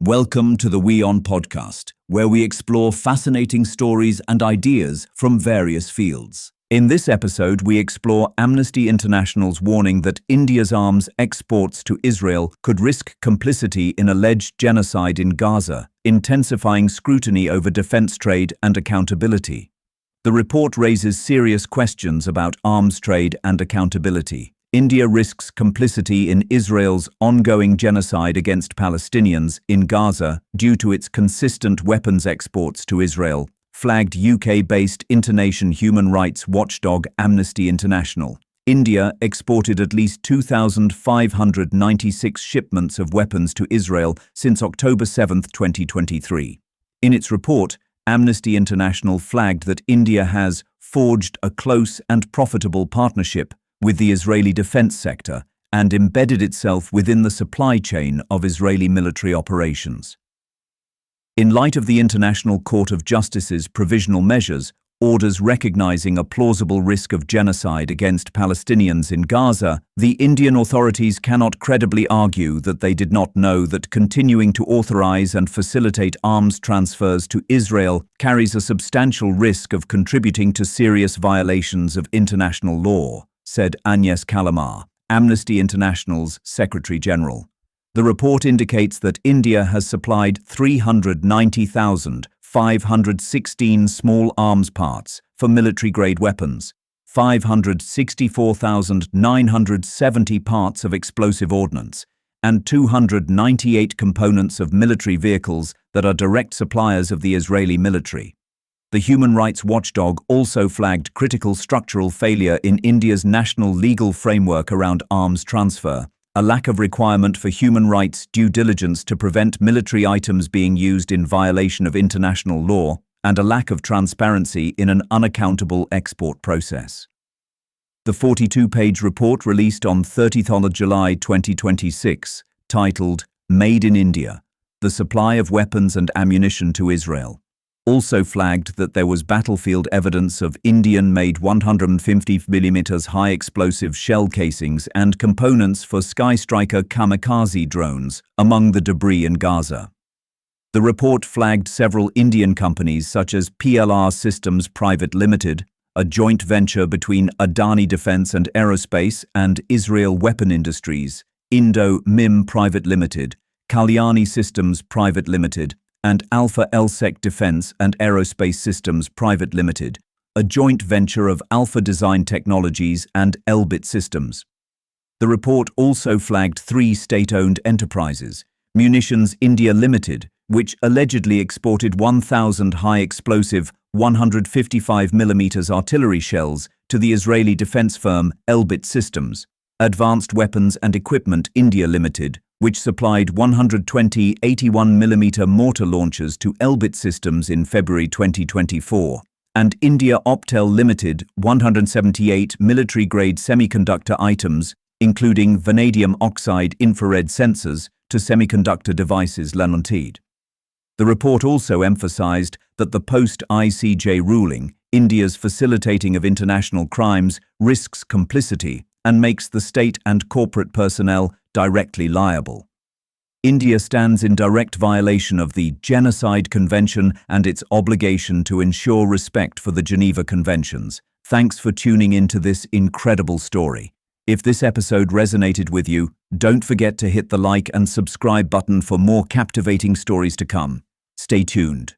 Welcome to the WION podcast, where we explore fascinating stories and ideas from various fields. In this episode, we explore Amnesty International's warning that India's arms exports to Israel could risk complicity in alleged genocide in Gaza, intensifying scrutiny over defense trade and accountability. The report raises serious questions about arms trade and accountability. India risks complicity in Israel's ongoing genocide against Palestinians in Gaza due to its consistent weapons exports to Israel, flagged UK-based international human rights watchdog Amnesty International. India exported at least 2,596 shipments of weapons to Israel since October 7, 2023. In its report, Amnesty International flagged that India has forged a close and profitable partnership with the Israeli defense sector and embedded itself within the supply chain of Israeli military operations. In light of the International Court of Justice's provisional measures, orders recognizing a plausible risk of genocide against Palestinians in Gaza, the Indian authorities cannot credibly argue that they did not know that continuing to authorize and facilitate arms transfers to Israel carries a substantial risk of contributing to serious violations of international law, said Agnes Kalamar, Amnesty International's Secretary General. The report indicates that India has supplied 390,516 small arms parts for military-grade weapons, 564,970 parts of explosive ordnance, and 298 components of military vehicles that are direct suppliers of the Israeli military. The human rights watchdog also flagged critical structural failure in India's national legal framework around arms transfer, a lack of requirement for human rights due diligence to prevent military items being used in violation of international law, and a lack of transparency in an unaccountable export process. The 42-page report released on 30th July 2026, titled Made in India: The Supply of Weapons and Ammunition to Israel, also flagged that there was battlefield evidence of Indian-made 150mm high-explosive shell casings and components for Skystriker kamikaze drones among the debris in Gaza. The report flagged several Indian companies such as PLR Systems Private Limited, a joint venture between Adani Defense and Aerospace and Israel Weapon Industries, Indo-MIM Private Limited, Kalyani Systems Private Limited, and Alpha Elsec Defense and Aerospace Systems Private Limited, a joint venture of Alpha Design Technologies and Elbit Systems. The report also flagged 3 state-owned enterprises: Munitions India Limited, which allegedly exported 1,000 high-explosive 155mm artillery shells to the Israeli defense firm Elbit Systems; Advanced Weapons and Equipment India Limited, which supplied 120 81mm mortar launchers to Elbit Systems in February 2024, and India Optel Limited, 178 military-grade semiconductor items, including vanadium oxide infrared sensors, to Semiconductor Devices Limited. The report also emphasized that the post-ICJ ruling, India's facilitating of international crimes, risks complicity and makes the state and corporate personnel directly liable. India stands in direct violation of the Genocide Convention and its obligation to ensure respect for the Geneva Conventions. Thanks for tuning into this incredible story. If this episode resonated with you, don't forget to hit the like and subscribe button for more captivating stories to come. Stay tuned.